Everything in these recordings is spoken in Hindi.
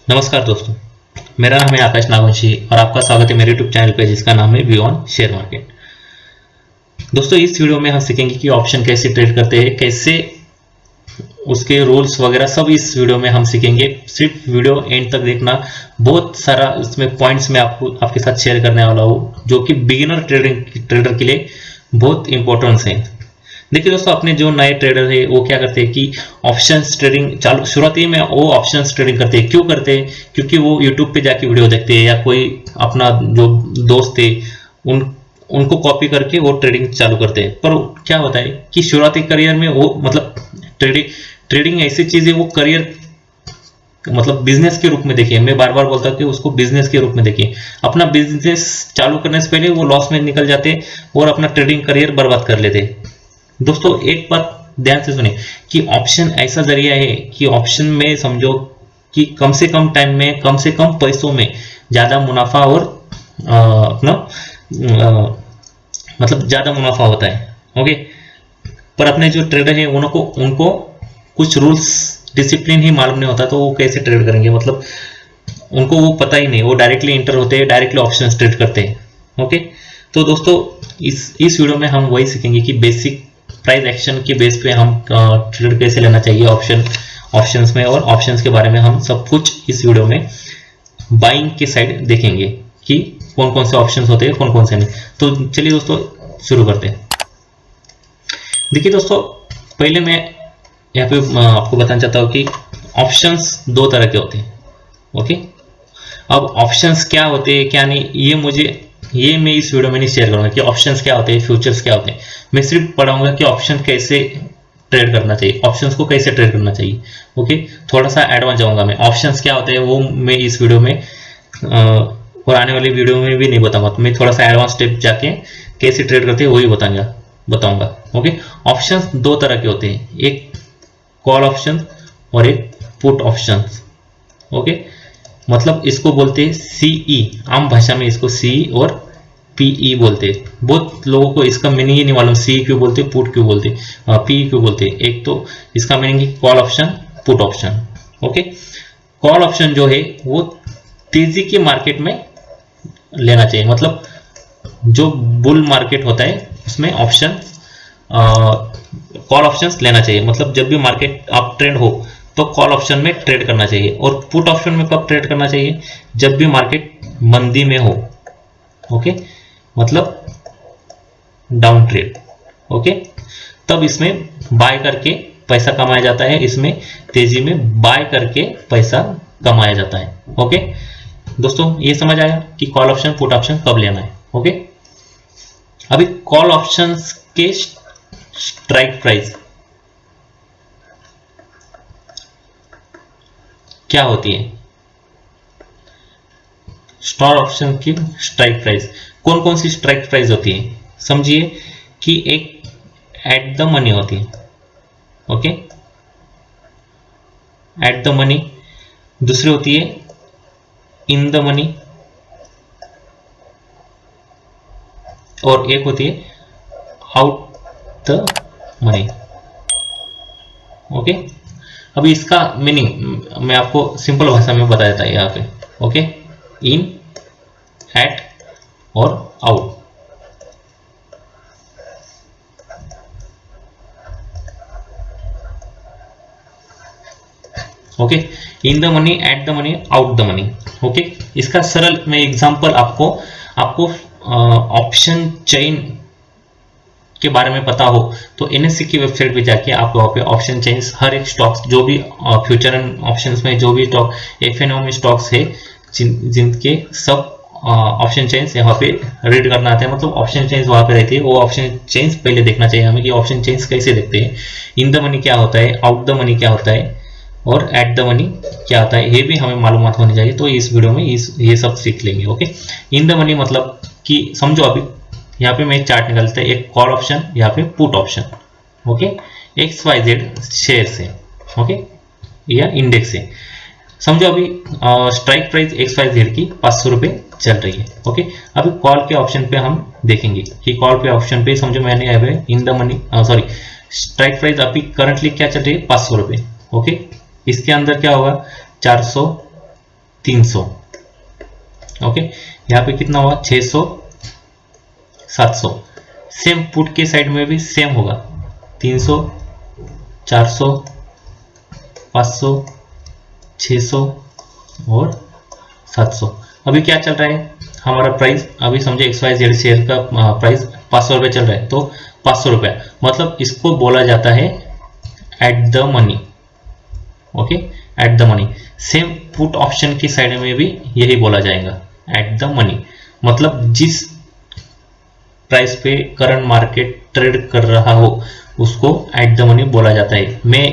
नमस्कार दोस्तों, मेरा नाम है आकाश नागवंशी और आपका स्वागत है मेरे यूट्यूब चैनल पे जिसका नाम है व्यू ऑन शेयर मार्केट। दोस्तों, इस वीडियो में हम सीखेंगे कि ऑप्शन कैसे ट्रेड करते हैं, कैसे उसके रूल्स वगैरह सब इस वीडियो में हम सीखेंगे। सिर्फ वीडियो एंड तक देखना, बहुत सारा इसमें पॉइंट्स मैं आपके साथ शेयर करने वाला हूँ जो कि बिगिनर ट्रेडर के लिए बहुत इंपॉर्टेंस है। देखिए दोस्तों, अपने जो नए ट्रेडर है वो क्या करते हैं कि ऑप्शंस ट्रेडिंग चालू शुरुआती में वो ऑप्शंस ट्रेडिंग करते हैं। क्यों करते हैं? क्योंकि वो यूट्यूब पे जाके वीडियो देखते हैं या कोई अपना जो दोस्त है उनको कॉपी करके वो ट्रेडिंग चालू करते हैं। पर क्या होता है कि शुरुआती करियर में वो मतलब ट्रेडिंग ऐसी चीज है, वो करियर मतलब बिजनेस के रूप में देखिए। मैं बार बार बोलता हूँ कि उसको बिजनेस के रूप में देखिए। अपना बिजनेस चालू करने से पहले वो लॉस में निकल जाते और अपना ट्रेडिंग करियर बर्बाद कर लेते। दोस्तों, एक बात ध्यान से सुनिए कि ऑप्शन ऐसा जरिया है कि ऑप्शन में समझो कि कम से कम टाइम में कम से कम पैसों में ज्यादा मुनाफा और अपना मतलब ज्यादा मुनाफा होता है। ओके, पर अपने जो ट्रेडर है उनको कुछ रूल्स डिसिप्लिन ही मालूम नहीं होता, तो वो कैसे ट्रेड करेंगे? मतलब उनको वो पता ही नहीं, वो डायरेक्टली इंटर होते हैं, डायरेक्टली ऑप्शन ट्रेड करते हैं। ओके, तो दोस्तों इस वीडियो में हम वही सीखेंगे कि बेसिक प्राइस एक्शन के बेस पे हम ट्रेड कैसे लेना चाहिए ऑप्शंस में, और ऑप्शंस के बारे में हम सब कुछ इस वीडियो में बाइंग के साइड देखेंगे कि कौन कौन से ऑप्शंस होते हैं, कौन कौन से नहीं। तो चलिए दोस्तों शुरू करते हैं। देखिए दोस्तों, पहले मैं यहाँ पे आपको बताना चाहता हूँ कि ऑप्शंस दो तरह के होते हैं। ओके, अब ऑप्शंस क्या होते हैं क्या नहीं, ये मैं इस वीडियो में नहीं शेयर करूंगा कि ऑप्शंस क्या होते हैं, फ्यूचर्स क्या होते हैं। मैं सिर्फ पढ़ाऊंगा कि ऑप्शन कैसे ट्रेड करना चाहिए, ऑप्शंस को कैसे ट्रेड करना चाहिए। ओके, थोड़ा सा एडवांस जाऊंगा मैं। ऑप्शंस क्या होते हैं वो मैं इस वीडियो में और आने वाली वीडियो में भी नहीं बताऊंगा। तो मैं थोड़ा सा एडवांस स्टेप जाके कैसे ट्रेड करते हैं वही बताऊंगा। ओके, ऑप्शंस दो तरह के होते हैं, एक कॉल ऑप्शन और एक पुट ऑप्शन। ओके, मतलब इसको बोलते हैं सीई, आम भाषा में इसको सीई और पीई बोलते हैं। बहुत लोगों को इसका मीनिंग ही नहीं मालूम, सी क्यों बोलते, पुट क्यों बोलते, पीई क्यों बोलते। एक तो इसका मीनिंग है call option, put option. Okay, call option जो है वो तेजी के मार्केट में लेना चाहिए। मतलब जो बुल मार्केट होता है उसमें ऑप्शन कॉल ऑप्शंस लेना चाहिए। मतलब जब भी मार्केट अप ट्रेंड हो तो कॉल ऑप्शन में ट्रेड करना चाहिए। और पुट ऑप्शन में कब ट्रेड करना चाहिए? जब भी मार्केट मंदी में हो। ओके, मतलब डाउन ट्रेड। ओके, तब इसमें बाय करके पैसा कमाया जाता है, इसमें तेजी में बाय करके पैसा कमाया जाता है। ओके दोस्तों, ये समझ आया कि कॉल ऑप्शन पुट ऑप्शन कब लेना है। ओके, अभी कॉल ऑप्शन के स्ट्राइक प्राइस क्या होती है? स्टॉक ऑप्शन की स्ट्राइक प्राइस, कौन कौन सी स्ट्राइक प्राइस होती है? समझिए कि एक एट द मनी होती है। Okay, eight the money. दूसरी होती है इन द मनी, और एक होती है आउट द मनी। ओके, अभी इसका मीनिंग मैं आपको सिंपल भाषा में बता देता है यहाँ पे। ओके, इन, एट और out. Okay, in the money, eight the money, out the money. Okay, इसका सरल मैं एग्जांपल आपको ऑप्शन चेन के बारे में पता हो तो एनएससी की वेबसाइट पे जाके आप वहाँ पे ऑप्शन चेन्स, हर एक स्टॉक्स जो भी फ्यूचर एंड ऑप्शंस में जो भी स्टॉक एफएनओ में स्टॉक्स है जिनके सब ऑप्शन चेन्स यहाँ पे रीड करना आता है। मतलब ऑप्शन चेन्स वहाँ पे रहती है, वो ऑप्शन चेन्स पहले देखना चाहिए हमें कि ऑप्शन चेन्स कैसे देखते हैं, इन द मनी क्या होता है, आउट द मनी क्या होता है और एट द मनी क्या होता है, ये भी हमें मालूमात होनी चाहिए। तो इस वीडियो में ये सब सीख लेंगे। ओके, इन द मनी मतलब कि समझो अभी यहाँ पे मैं एक चार्ट निकालता है, एक कॉल ऑप्शन, यहाँ पे put option. Okay, XYZ share से, ओके, या इंडेक्स से। समझो अभी स्ट्राइक प्राइस XYZ की 500 रुपये चल रही है। ओके, अभी कॉल के ऑप्शन पे हम देखेंगे कि कॉल पे ऑप्शन पे समझो मैंने यहाँ पे इन the money sorry strike price अभी करंटली क्या चल रही है? 500 रुपये। ओके, इसके अंदर क्या होगा? 400 300। ओके, यहाँ पे कितना हुआ 600 700। सेम पुट के साइड में भी सेम होगा 300 400 500 600 और 700। अभी क्या चल रहा है हमारा प्राइस, अभी समझे XYZ शेयर का प्राइस 500 रुपये चल रहा है, तो 500 रुपये मतलब इसको बोला जाता है eight the money. Okay, eight the money. Same put option की साइड में भी यही बोला जाएगा एट द मनी, मतलब जिस प्राइस पे करंट मार्केट ट्रेड कर रहा हो उसको एट द मनी बोला जाता है। मैं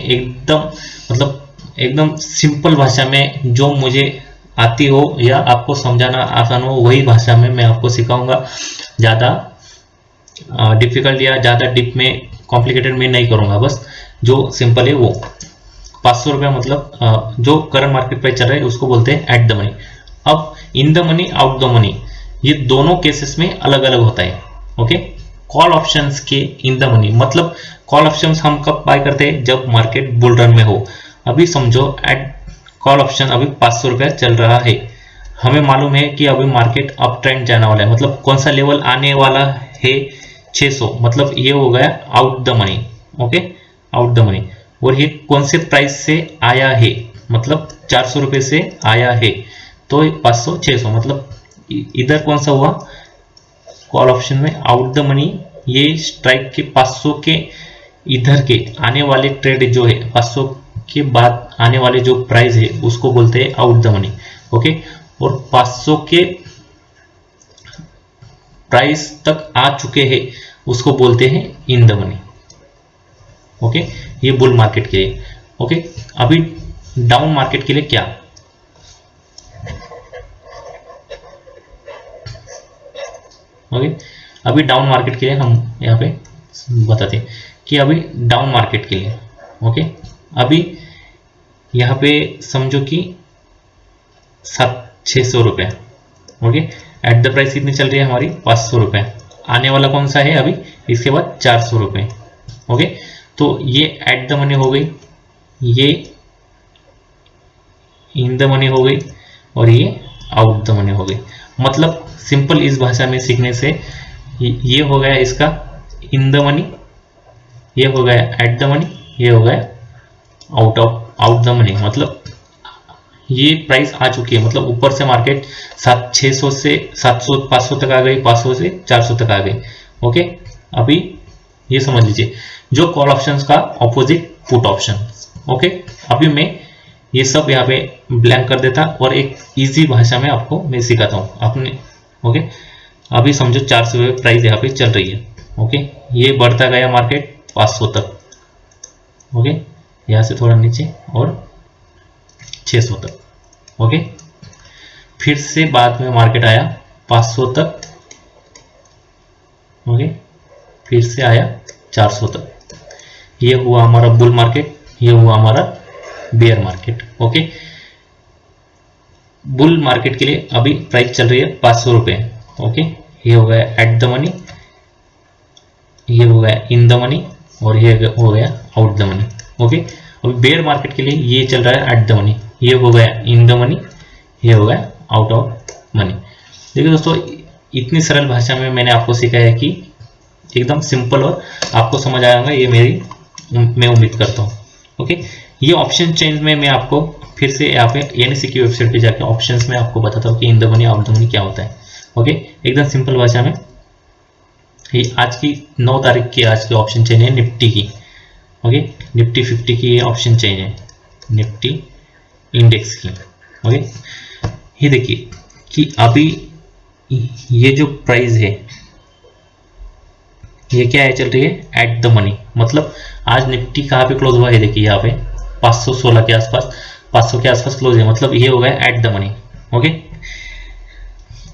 एकदम सिंपल भाषा में जो मुझे आती हो या आपको समझाना आसान हो वही भाषा में मैं आपको सिखाऊंगा। ज़्यादा डिफिकल्ट या ज़्यादा डीप में कॉम्प्लिकेटेड में नहीं करूँगा, बस जो सिंपल है वो। 500 रुपया मतलब जो करंट मार्केट प्राइस चल रहा है उसको बोलते हैं एट द मनी। अब in the money out the money ये दोनों केसेस में अलग अलग होता है। ओके, कॉल ऑप्शंस के इन द मनी मतलब कॉल ऑप्शंस हम कब बाय करते हैं, जब मार्केट बुल रन में हो। अभी समझो एट कॉल ऑप्शन अभी 500 रुपया चल रहा है, हमें मालूम है कि अभी मार्केट अप ट्रेंड जाने वाला है, मतलब कौन सा लेवल आने वाला है 600, मतलब ये हो गया out the money. Okay, out the money. और ये कौन से प्राइस से आया है, मतलब 400 रुपये से आया है, तो 500 600 मतलब इधर कौन सा हुआ कॉल ऑप्शन में आउट द मनी। ये स्ट्राइक के 500 के इधर के आने वाले ट्रेड जो है 500 के बाद आने वाले जो प्राइस है उसको बोलते हैं आउट द मनी। ओके, और 500 के प्राइस तक आ चुके हैं उसको बोलते हैं इन द मनी। ओके, ये बुल मार्केट के लिए। ओके, अभी डाउन मार्केट के लिए क्या, ओके अभी डाउन मार्केट के लिए हम यहाँ पे बताते हैं कि अभी डाउन मार्केट के लिए ओके अभी यहाँ पे समझो कि 600 रुपये। ओके, एट द प्राइस कितनी चल रही है हमारी 500 रुपये, आने वाला कौन सा है अभी इसके बाद 400 रुपये। ओके, तो ये एट द मनी हो गई, ये इन द मनी हो गई और ये आउट द मनी हो गई। मतलब सिंपल इस भाषा में सीखने से ये हो गया इसका इन द मनी, ये हो गया एट द मनी, ये हो गया आउट द मनी। मतलब ये प्राइस आ चुकी है, मतलब ऊपर से मार्केट 600 से 700 500 तक आ गई, 500 से 400 तक आ गई। ओके, अभी ये समझ लीजिए जो कॉल ऑप्शंस का ऑपोजिट पुट ऑप्शन। ओके, अभी मैं ये सब यहाँ पे ब्लैंक कर देता और एक इजी भाषा में आपको मैं सिखाता हूँ अपने। ओके, अभी समझो 400 रुपये प्राइस यहाँ पे चल रही है। ओके, ये बढ़ता गया मार्केट 500 तक। ओके, यहाँ से थोड़ा नीचे और 600 तक। ओके, फिर से बाद में मार्केट आया 500 तक। ओके, फिर से आया 400 तक। ये हुआ हमारा बुल मार्केट, ये हुआ हमारा bear market. Okay, bull market के लिए अभी प्राइस चल रही है 500 रुपये। ओके, ये हो गया एट द मनी, ये हो गया इन द मनी और ये हो गया आउट द मनी। ओके, अभी बेयर मार्केट के लिए ये चल रहा है एट द मनी, ये हो गया इन द मनी, ये हो गया आउट ऑफ मनी। देखिए दोस्तों, इतनी सरल भाषा में मैंने आपको सिखाया कि एकदम सिंपल और आपको समझ आएगा, ये मैं उम्मीद करता हूँ। ओके, ये ऑप्शन चेंज में मैं आपको फिर से यहाँ पे NSE की वेबसाइट पे जाके ऑप्शंस में आपको बताता हूँ कि इन the money out the money क्या होता है। ओके, एकदम सिंपल भाषा में। ये आज की 9 तारीख की आज की ऑप्शन चेंज है निफ्टी की। ओके, निफ्टी 50 की ये ऑप्शन चेंज है, निफ्टी इंडेक्स की। ओके, ये देखिए कि अभी ये जो प्राइस है ये क्या है, चल रही है एट द मनी। मतलब आज निफ्टी कहाँ पे क्लोज हुआ है, देखिए यहाँ पे 516 के आसपास, 500 के आसपास क्लोज है, मतलब ये हो गया eight the money. Okay,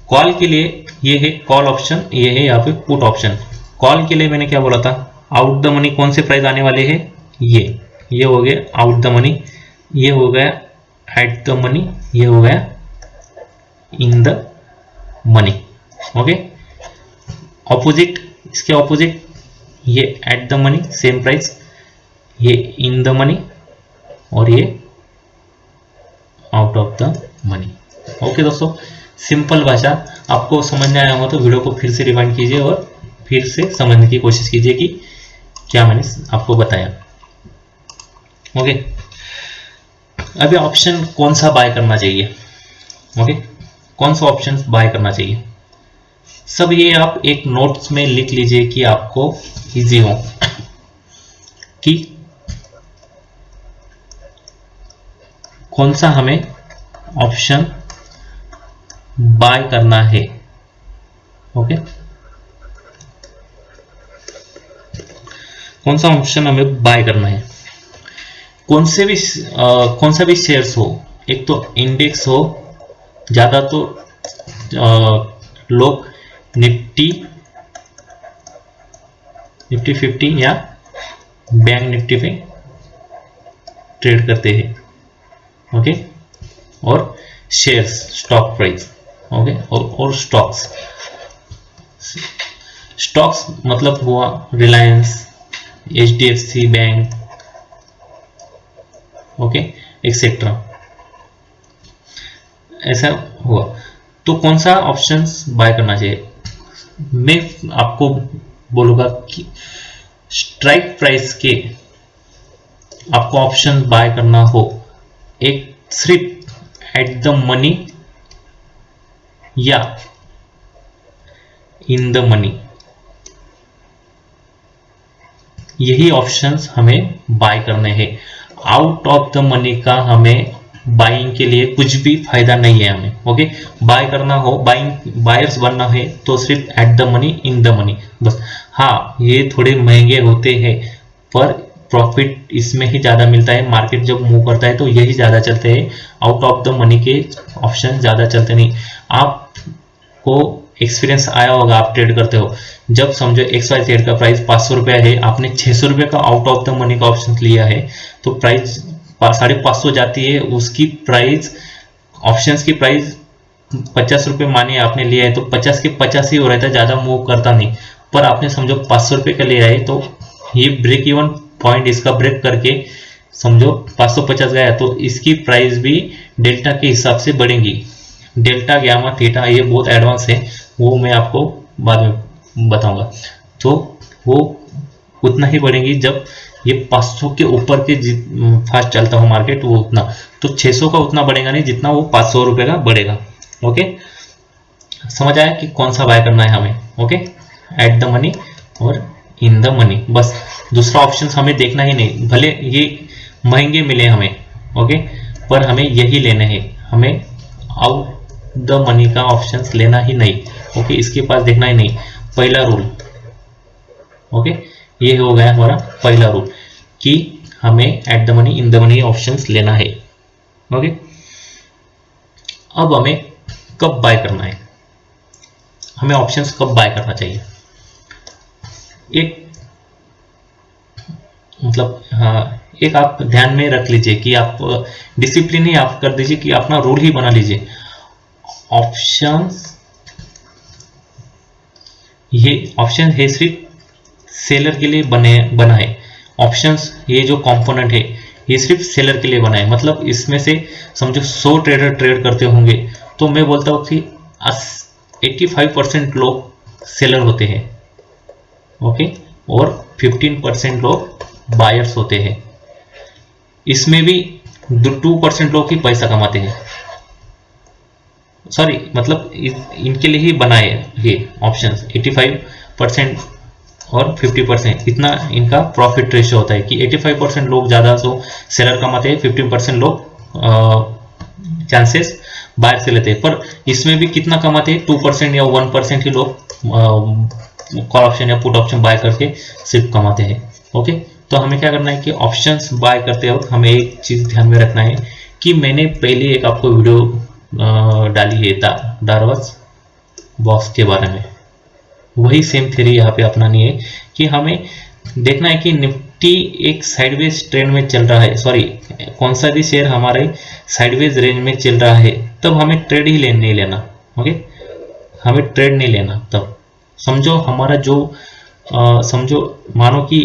call के लिए ये है कॉल ऑप्शन, ये है यहाँ पे पुट ऑप्शन। कॉल के लिए मैंने क्या बोला था, आउट द मनी कौन से प्राइस आने वाले हैं, ये हो गया आउट द मनी, ये हो गया एट द मनी, ये हो गया इन द मनी। ओके, ऑपोजिट, इसके ऑपोजिट ये eight the money same price, ये इन द मनी और ये out of the money. Okay दोस्तों, सिंपल भाषा, आपको समझ में आया होगा तो वीडियो को फिर से रिवाइंड कीजिए और फिर से समझने की कोशिश कीजिए कि क्या मैंने आपको बताया। ओके, अभी ऑप्शन कौन सा बाय करना चाहिए, ओके, कौन सा ऑप्शन बाय करना चाहिए, सब ये आप एक नोट्स में लिख लीजिए कि आपको इजी हो कि कौन सा हमें ऑप्शन बाय करना है। ओके, कौन सा ऑप्शन हमें बाय करना है, कौन सा भी शेयर्स हो, एक तो इंडेक्स हो, ज्यादा तो लोग निफ्टी 50 या बैंक निफ्टी पे ट्रेड करते हैं। ओके, और शेयर्स, स्टॉक प्राइस, ओके, और स्टॉक्स मतलब हुआ Reliance, HDFC bank, okay, etcetera, ऐसा हुआ। तो कौन सा ऑप्शंस बाय करना चाहिए, मैं आपको बोलूंगा कि स्ट्राइक प्राइस के आपको ऑप्शन बाय करना हो, एक सिर्फ एट द मनी या इन द मनी, यही ऑप्शंस हमें बाय करने हैं। आउट ऑफ द मनी का हमें बाइंग के लिए कुछ भी फायदा नहीं है हमें। ओके, बाय करना हो, बायर्स बनना है तो सिर्फ eight the money, in the money बस। हाँ, ये थोड़े महंगे होते हैं पर प्रॉफिट इसमें ही ज्यादा मिलता है, मार्केट जब मूव करता है तो यही ज्यादा चलते हैं, आउट ऑफ द मनी के ऑप्शन ज्यादा चलते नहीं। आपको एक्सपीरियंस आया होगा, आप ट्रेड करते हो, जब समझो XYZ का प्राइस 500 रुपया है, आपने 600 रुपये का आउट ऑफ द मनी का ऑप्शन लिया है तो प्राइस 550 जाती है, उसकी प्राइस, ऑप्शंस की प्राइस 50 रुपये मानिए आपने लिया है तो 50 के 50 ही हो रहा था, ज्यादा मूव करता नहीं। पर आपने समझो 500 रुपये का ले आए तो ये ब्रेक इवन पॉइंट इसका ब्रेक करके समझो 550 गया तो इसकी प्राइस भी डेल्टा के हिसाब से बढ़ेगी। डेल्टा, गामा, थीटा ये बहुत एडवांस है, वो मैं आपको बाद में बताऊंगा। तो वो उतना ही बढ़ेंगी जब ये 500 के ऊपर के फास्ट चलता हो मार्केट, वो उतना, तो 600 का उतना बढ़ेगा नहीं जितना वो 500 रुपये का बढ़ेगा। ओके, समझ आया कि कौन सा बाय करना है हमें। ओके, एट द मनी और इन द मनी, बस दूसरा ऑप्शन हमें देखना ही नहीं, भले ये महंगे मिले हमें, ओके, पर हमें यही लेने हैं, हमें आउट द मनी का ऑप्शंस लेना ही नहीं। ओके, इसके पास देखना ही नहीं, पहला रूल। ओके, ये हो गया हमारा पहला रूल कि हमें eight the money, in the money options लेना है। ओके, अब हमें कब बाय करना है, हमें ऑप्शंस कब बाय करना चाहिए, एक मतलब हाँ, एक आप ध्यान में रख लीजिए कि आप डिसिप्लिन ही आप कर दीजिए कि अपना रूल ही बना लीजिए। ऑप्शंस, ये ऑप्शन है सिर्फ सेलर के लिए बना है। ऑप्शंस ये जो कंपोनेंट है ये सिर्फ सेलर के लिए बना है, मतलब इसमें से समझो 100 ट्रेडर ट्रेड करते होंगे तो मैं बोलता हूँ कि 85% लोग सेलर होते हैं, ओके, और 15% लोग बायर्स होते हैं। इसमें भी 2% लोग ही पैसा कमाते हैं, सॉरी, मतलब इनके लिए ही बनाए ये ऑप्शंस। 85% और 50% इतना इनका प्रॉफिट रेशियो होता है कि 85% लोग ज़्यादा तो सेलर कमाते हैं, 15% लोग चांसेस बायर से लेते हैं। पर इसमें भी कितना कमाते हैं, 2% या 1% ही लोग कॉल ऑप्शन या पुट ऑप्शन बाय करके सिर्फ कमाते हैं। ओके, तो हमें क्या करना है कि ऑप्शंस बाय करते वक्त हमें एक चीज़ ध्यान में रखना है कि मैंने पहले एक आपको वीडियो डाली है डार्वर्स बॉक्स के बारे में, वही सेम थ्योरी यहाँ पे अपनानी है कि हमें देखना है कि निफ्टी एक साइडवेज ट्रेंड में चल रहा है, सॉरी, कौन सा भी शेयर हमारे साइडवेज रेंज में चल रहा है, तब हमें ट्रेड ही नहीं लेना। ओके, हमें ट्रेड नहीं लेना तब। समझो हमारा जो समझो मानो कि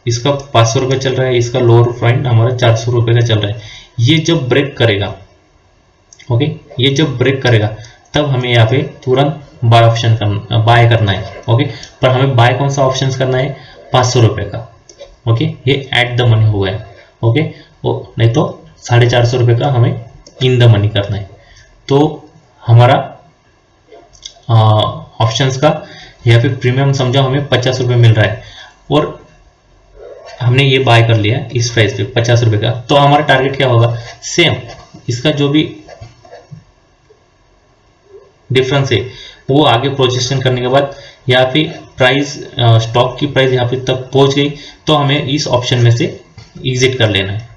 इसका 500 रुपये चल रहा है, इसका लोअर पॉइंट हमारा 400 रुपये का चल रहा है, ये जब ब्रेक करेगा, ओके, ये जब ब्रेक करेगा तब हमें यहाँ पे तुरंत बाय ऑप्शन करना, बाय करना है। ओके, पर हमें बाय कौन सा ऑप्शन करना है, 500 रुपये का। ओके, ये एट द मनी हो गया। ओके, नहीं तो 450 रुपये का हमें इन द मनी करना है। तो हमारा ऑप्शंस का यहाँ पे प्रीमियम समझो हमें 50 रुपये मिल रहा है और हमने ये बाय कर लिया इस प्राइस पे 50 रुपये का। तो हमारा टारगेट क्या होगा, सेम इसका जो भी डिफरेंस है वो आगे प्रोजेक्शन करने के बाद यहाँ पे प्राइस, स्टॉक की प्राइस यहाँ पे तक पहुंच गई तो हमें इस ऑप्शन में से एग्जिट कर लेना है।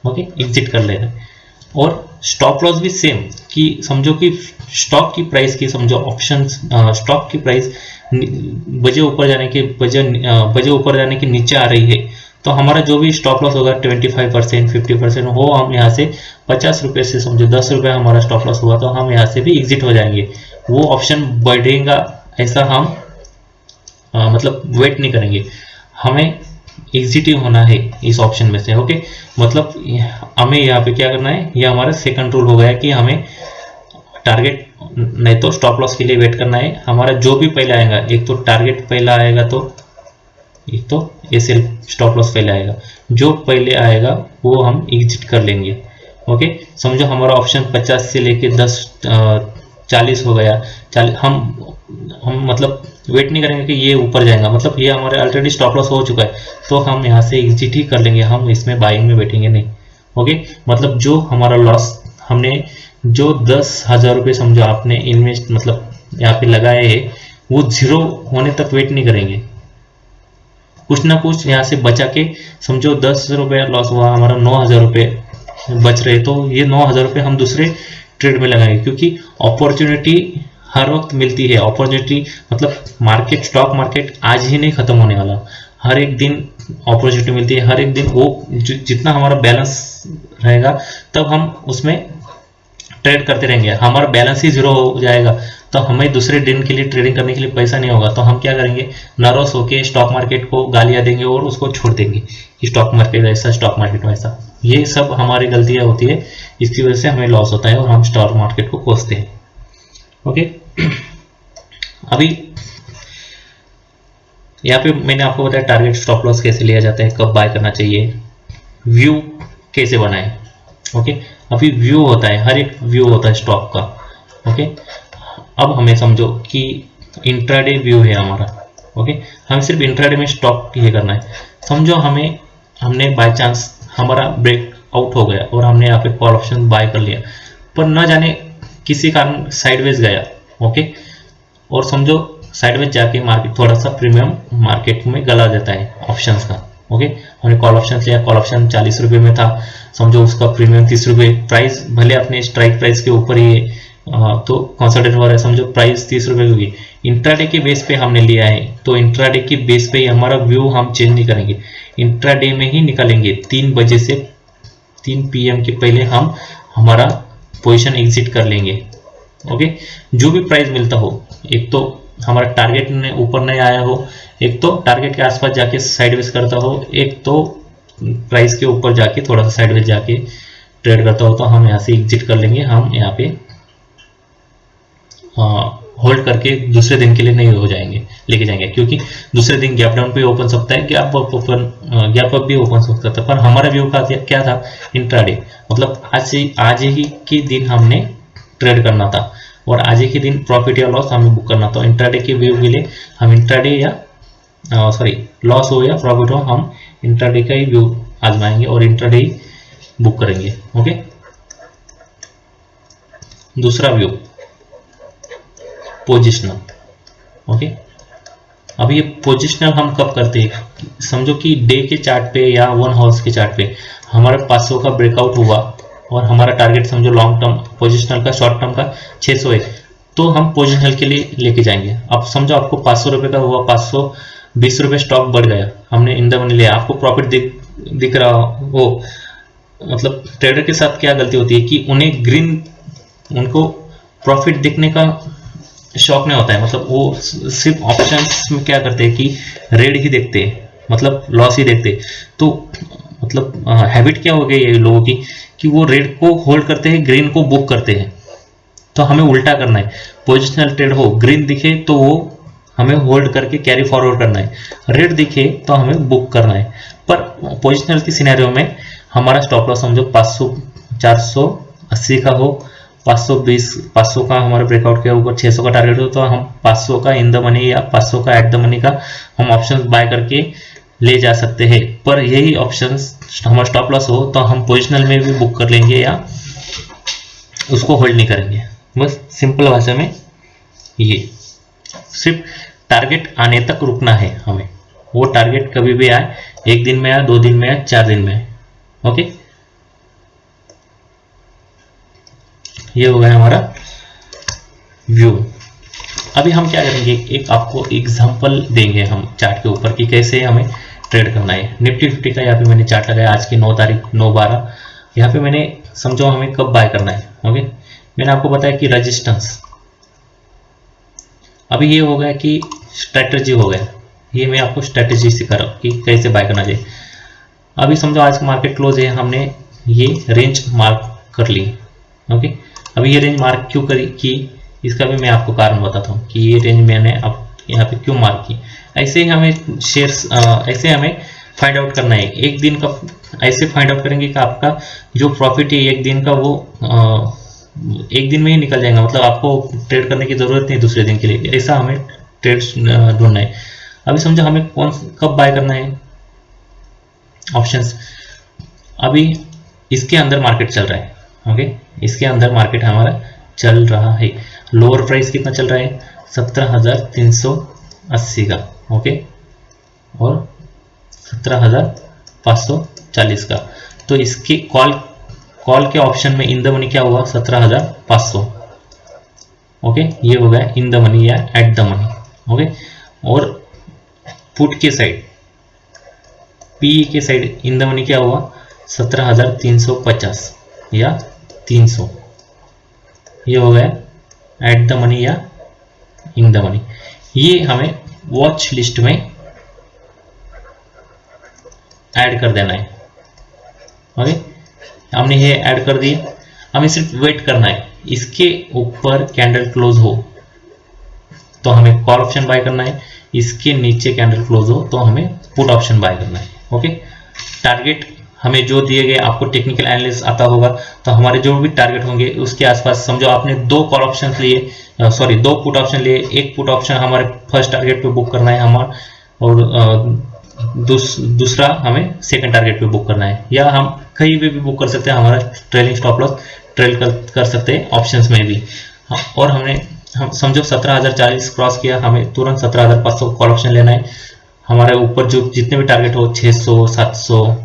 ओके, एग्जिट कर लेना है। और स्टॉप लॉस भी सेम कि समझो कि स्टॉक की प्राइस की, समझो ऑप्शन स्टॉक की प्राइस बजे ऊपर जाने के बजे ऊपर जाने के नीचे आ रही है तो हमारा जो भी स्टॉप लॉस होगा 25%, 50% हो, हम यहाँ से 50 रुपये से समझो 10 रुपये हमारा स्टॉप लॉस हुआ तो हम यहाँ से भी एग्जिट हो जाएंगे। वो ऑप्शन बढ़ेगा ऐसा हम मतलब वेट नहीं करेंगे, हमें एग्जिट ही होना है इस ऑप्शन में से। ओके, मतलब हमें यहाँ पे क्या करना है, ये हमारा सेकंड रूल हो गया कि हमें टारगेट नहीं तो स्टॉप लॉस के लिए वेट करना है। हमारा जो भी पहले आएगा, एक तो टारगेट पहला आएगा तो एक तो ये सिर्फ स्टॉप लॉस पहले आएगा, जो पहले आएगा वो हम एग्जिट कर लेंगे। ओके, समझो हमारा ऑप्शन 50 से लेके 40 हो गया, 40 हम मतलब वेट नहीं करेंगे कि ये ऊपर जाएगा, मतलब ये हमारे ऑलरेडी स्टॉप लॉस हो चुका है तो हम यहाँ से एग्जिट ही कर लेंगे, हम इसमें बाइंग में बैठेंगे नहीं। ओके, मतलब जो हमारा लॉस हमने जो 10,000 रुपये समझो आपने इन्वेस्ट मतलब यहाँ पे लगाए हैं वो जीरो होने तक वेट नहीं करेंगे, कुछ ना कुछ यहाँ से बचा के, समझो 10 रुपये लॉस हुआ, हमारा 9,000 रुपये बच रहे तो ये 9,000 रुपये हम दूसरे ट्रेड में लगाएंगे क्योंकि अपॉर्चुनिटी हर वक्त मिलती है। अपॉर्चुनिटी मतलब मार्केट, स्टॉक मार्केट आज ही नहीं खत्म होने वाला, हर एक दिन अपॉर्चुनिटी मिलती है, हर एक दिन वो जितना हमारा बैलेंस रहेगा तब हम उसमें ट्रेड करते रहेंगे। हमारा बैलेंस ही जीरो हो जाएगा तो हमें दूसरे दिन के लिए ट्रेडिंग करने के लिए पैसा नहीं होगा तो हम क्या करेंगे, नाराज होकर स्टॉक मार्केट को गालियां देंगे और उसको छोड़ देंगे कि स्टॉक मार्केट ऐसा, स्टॉक मार्केट वैसा। ये सब हमारी गलतियां होती है, इसकी वजह से हमें लॉस होता है और हम स्टॉक मार्केट को कोसते हैं। ओके, अभी यहाँ पे मैंने आपको बताया टारगेट स्टॉप लॉस कैसे लिया जाता है, कब बाय करना चाहिए, व्यू कैसे बनाए। ओके, अभी व्यू होता है, हर एक व्यू होता है स्टॉक का। ओके, अब हमें समझो कि इंट्राडे व्यू है हमारा। ओके, हमें सिर्फ इंट्राडे में स्टॉक ये करना है। समझो हमने बाय चांस हमारा ब्रेकआउट हो गया और हमने यहाँ पे कॉल ऑप्शन बाय कर लिया पर न जाने किसी कारण साइडवेज गया। ओके, और समझो साइडवेज जाके मार्केट थोड़ा सा प्रीमियम मार्केट में गला देता है ऑप्शंस का। ओके, हमने कॉल ऑप्शन लिया, कॉल ऑप्शन 40 रुपये में था, समझो उसका प्रीमियम 30 रुपये, प्राइस भले अपने स्ट्राइक प्राइस के ऊपर ही तो कंसल्टेंट हो रहा है, समझो प्राइस 30 रुपये होगी, इंट्राडे के बेस पे हमने लिया है तो इंट्राडे के बेस पे ही हमारा व्यू हम चेंज नहीं करेंगे, इंट्राडे में ही निकालेंगे। 3 बजे से 3 PM के पहले हम हमारा पोजीशन एग्जिट कर लेंगे। ओके, जो भी प्राइस मिलता हो, एक तो हमारा टारगेट में ऊपर नहीं आया हो, एक तो टारगेट के आसपास जाके साइडवेज करता हो, एक तो प्राइस के ऊपर जाके थोड़ा सा साइडवेज जाके ट्रेड करता हो, तो हम यहाँ से एग्जिट कर लेंगे। हम यहाँ पे होल्ड करके दूसरे दिन के लिए नहीं हो जाएंगे, लेके जाएंगे, क्योंकि दूसरे दिन गैप डाउन पे ओपन सकता है, गैप अप भी ओपन सकता था। पर हमारा व्यू का क्या था, इंट्राडे, मतलब आज ही के दिन हमने ट्रेड करना था और आज ही के दिन प्रॉफिट या लॉस हमें बुक करना था। इंट्राडे के व्यू के लिए हम इंट्राडे या लॉस हो या प्रॉफिट हो, हम इंट्राडे का ही व्यू आजमाएंगे और इंट्राडे ही बुक करेंगे। ओके, दूसरा व्यू पोजिशनल। ओके, अब ये पोजिशनल हम कब करते हैं, समझो कि डे के चार्ट पे या 1 आवर्स के चार्ट पे हमारे 500 का ब्रेकआउट हुआ और हमारा टारगेट समझो लॉन्ग टर्म पोजिशनल का, शॉर्ट टर्म का 600 है, तो हम पोजिशनल के लिए लेके जाएंगे। अब समझो आपको 500 रुपये का हुआ, 520 रुपये स्टॉक बढ़ गया, हमने इन द मनी लिया, आपको प्रॉफिट दिख रहा हो। मतलब ट्रेडर के साथ क्या गलती होती है कि उनको प्रॉफिट दिखने का शौक नहीं होता है, मतलब वो सिर्फ ऑप्शंस में क्या करते हैं कि रेड ही देखते हैं, मतलब लॉस ही देखते हैं। तो मतलब हैबिट क्या हो गई है लोगों की कि वो रेड को होल्ड करते हैं, ग्रीन को बुक करते हैं। तो हमें उल्टा करना है, पोजिशनल ट्रेड हो, ग्रीन दिखे तो वो हमें होल्ड करके कैरी फॉरवर्ड करना है, रेड दिखे तो हमें बुक करना है। पर पोजिशनल की सिनेरियो में हमारा स्टॉप लॉस समझो 500 480 का हो, 500 का हमारे ब्रेकआउट के ऊपर 600 का टारगेट हो, तो हम 500 का इन द मनी या 500 का एट द मनी का हम ऑप्शन बाय करके ले जा सकते हैं। पर यही ऑप्शन हमारा स्टॉप लॉस हो तो हम पोजिशनल में भी बुक कर लेंगे या उसको होल्ड नहीं करेंगे। बस सिंपल भाषा में ये सिर्फ टारगेट आने तक रुकना है हमें, वो टारगेट कभी भी आए, 1 दिन में आए, 2 दिन में आए, 4 दिन में आए। ओके, ये हो गया हमारा व्यू। अभी हम क्या करेंगे, एक आपको एग्जांपल देंगे हम चार्ट के ऊपर कि कैसे हमें ट्रेड करना है। निफ्टी 50 का यहाँ पे मैंने चार्ट लगाया, आज की 9 तारीख 9/12। यहाँ पे मैंने समझो हमें कब बाय करना है। ओके, मैंने आपको बताया कि रेजिस्टेंस, अभी ये हो गया कि स्ट्रेटजी हो गया, ये मैं आपको स्ट्रेटजी सिखा रहा हूँ कि कैसे बाय करना चाहिए। अभी समझो आज का मार्केट क्लोज है, हमने ये रेंज मार्क कर ली। ओके, अभी ये रेंज मार्क क्यों करी की, इसका भी मैं आपको कारण बताता हूँ कि ये रेंज मैंने अब यहाँ पे क्यों मार्क की। ऐसे ही हमें शेयर्स ऐसे हमें फाइंड आउट करना है। एक दिन का ऐसे फाइंड आउट करेंगे कि आपका जो प्रॉफिट है एक दिन का वो एक दिन में ही निकल जाएगा, मतलब आपको ट्रेड करने की जरूरत नहीं दूसरे दिन के लिए। ऐसा हमें ट्रेड ढूंढना है। अभी समझो हमें कब बाय करना है ऑप्शंस। अभी इसके अंदर मार्केट चल रहा है। ओके, इसके अंदर मार्केट हमारा चल रहा है। लोअर प्राइस कितना चल रहा है, 17,380 का। ओके, और 17,540 का। तो इसकी कॉल के ऑप्शन में इन द मनी क्या हुआ, 17,500। ओके, ये हो गया इन द मनी या एट द मनी। ओके, और पुट के साइड पी के साइड इन द मनी क्या हुआ, 17,350 या 300। ये हो गया एट द मनी या इन द मनी। ये हमें वॉच लिस्ट में ऐड कर देना है। ओके, हमने ये ऐड कर दिए, हमें सिर्फ वेट करना है इसके ऊपर कैंडल क्लोज हो तो हमें कॉल ऑप्शन बाय करना है, इसके नीचे कैंडल क्लोज हो तो हमें पुट ऑप्शन बाय करना है। ओके, टारगेट हमें जो दिए गए, आपको टेक्निकल एनालिसिस आता होगा तो हमारे जो भी टारगेट होंगे उसके आसपास समझो आपने 2 कॉल ऑप्शन लिए, 2 पुट ऑप्शन लिए। एक पुट ऑप्शन हमारे फर्स्ट टारगेट पे बुक करना है हमारा, और दूसरा हमें सेकंड टारगेट पे बुक करना है, या हम कहीं भी बुक कर सकते हैं। हमारा ट्रेलिंग स्टॉप लॉस ट्रेल कर सकते हैं ऑप्शंस में भी। और हम समझो 17,040 क्रॉस किया, हमें तुरंत 17,500 कॉल ऑप्शन लेना है। हमारे ऊपर जो जितने भी टारगेट हो 600 700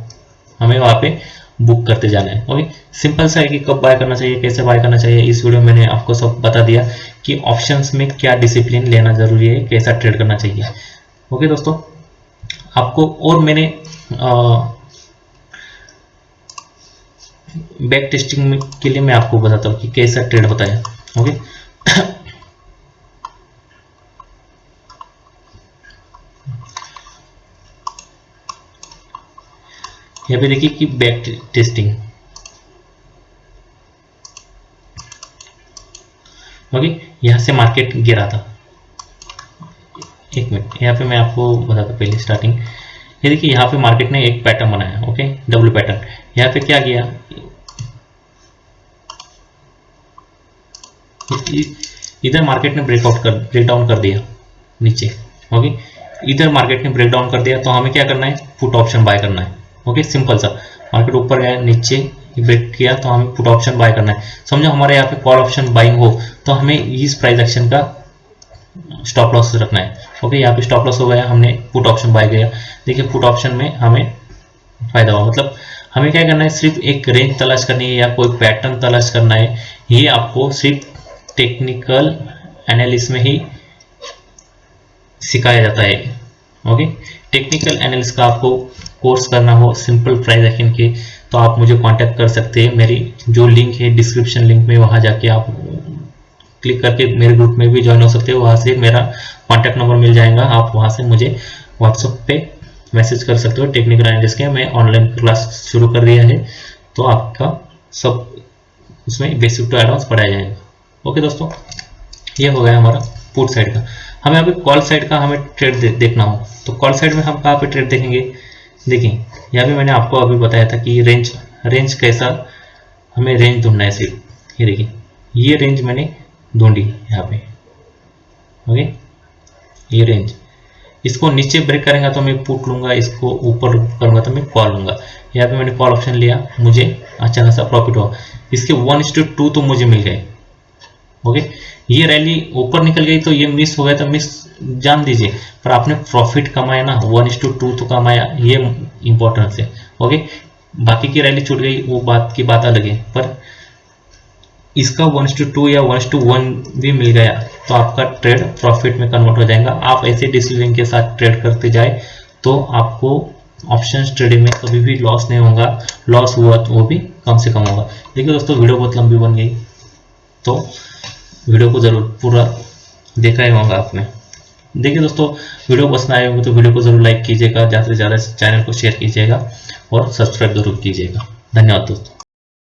हमें वहाँ पे बुक करते जाना है। ओके, सिंपल सा है कि कब बाय करना चाहिए, कैसे बाय करना चाहिए। इस वीडियो में मैंने आपको सब बता दिया कि ऑप्शंस में क्या डिसिप्लिन लेना जरूरी है, कैसा ट्रेड करना चाहिए। ओके दोस्तों, आपको और मैंने बैक टेस्टिंग के लिए मैं आपको बताता हूँ कि कैसा ट्रेड होता है। ओके, यहाँ पे देखिए कि बैक टेस्टिंग। ओके, यहाँ से मार्केट गिरा था। एक मिनट, यहाँ पे मैं आपको बताता पहले स्टार्टिंग। ये देखिए यहाँ पे मार्केट ने एक पैटर्न बनाया। Okay, W pattern. यहाँ पे क्या किया, इधर मार्केट ने ब्रेक डाउन कर दिया नीचे। ओके, इधर मार्केट ने ब्रेक डाउन कर दिया तो हमें क्या करना है, पुट ऑप्शन बाय करना है। ओके, सिंपल सा, मार्केट ऊपर गया नीचे ब्रेक किया तो हमें पुट ऑप्शन बाय करना है। समझो हमारे यहाँ पे कॉल ऑप्शन बाइंग हो तो हमें इस प्राइस एक्शन का स्टॉप लॉस रखना है। ओके, यहाँ पे स्टॉप लॉस हो गया, हमने पुट ऑप्शन बाय किया। देखिए पुट ऑप्शन में हमें फायदा हुआ। मतलब हमें क्या करना है, सिर्फ एक रेंज तलाश करनी है या कोई पैटर्न तलाश करना है। ये आपको सिर्फ टेक्निकल एनालिसिस में ही सिखाया जाता है। ओके, टेक्निकल एनालिसिस का आपको कोर्स करना हो सिंपल प्राइस एक्शन के तो आप मुझे कांटेक्ट कर सकते हैं। मेरी जो लिंक है डिस्क्रिप्शन लिंक में, वहां जाके आप क्लिक करके मेरे ग्रुप में भी ज्वाइन हो सकते हो। वहां से मेरा कांटेक्ट नंबर मिल जाएगा, आप वहां से मुझे व्हाट्सएप पे मैसेज कर सकते हो। टेक्निकल एनालिस्ट के मैं ऑनलाइन क्लास शुरू कर दिया है, तो आपका सब उसमें बेसिक टू एडवांस पढ़ाया जाएगा। ओके दोस्तों, ये हो गया हमारा पुट साइड का। हमें अभी कॉल साइड का हमें ट्रेड देखना हो तो कॉल साइड में हम कहाँ पे ट्रेड देखेंगे? देखिए यहाँ पे मैंने आपको अभी बताया था कि रेंज कैसा हमें रेंज ढूंढना है सिर्फ। ये देखिए ये रेंज मैंने ढूंढी यहाँ पे। ओके, ये रेंज, इसको नीचे ब्रेक करेंगे तो मैं पुट लूंगा, इसको ऊपर करूंगा तो मैं कॉल लूंगा। यहाँ पे मैंने कॉल ऑप्शन लिया, मुझे अच्छा खासा प्रॉफिट हुआ। इसके 1:2 तो मुझे मिल गए। ओके, ये रैली ऊपर निकल गई तो ये मिस हो गया, तो मिस जान दीजिए, पर आपने प्रॉफिट कमाया ना, 1:2 तो कमाया, ये इंपॉर्टेंस है। ओके, बाकी की रैली छूट गई वो बात की बात अलग है, पर इसका 1:2 या 1:1 भी मिल गया तो आपका ट्रेड प्रॉफिट में कन्वर्ट हो जाएगा। आप ऐसे डिसीजन के साथ ट्रेड करते जाए तो आपको ऑप्शंस ट्रेडिंग में कभी भी लॉस नहीं होगा, लॉस हुआ तो वो भी कम से कम होगा। देखिए दोस्तों, वीडियो बहुत लंबी बन गई, तो वीडियो को जरूर पूरा देखा ही होगा आपने। देखिए दोस्तों, वीडियो पसंद आए होंगे तो वीडियो को जरूर लाइक कीजिएगा, ज़्यादा से ज़्यादा चैनल को शेयर कीजिएगा और सब्सक्राइब जरूर कीजिएगा। धन्यवाद दोस्तों।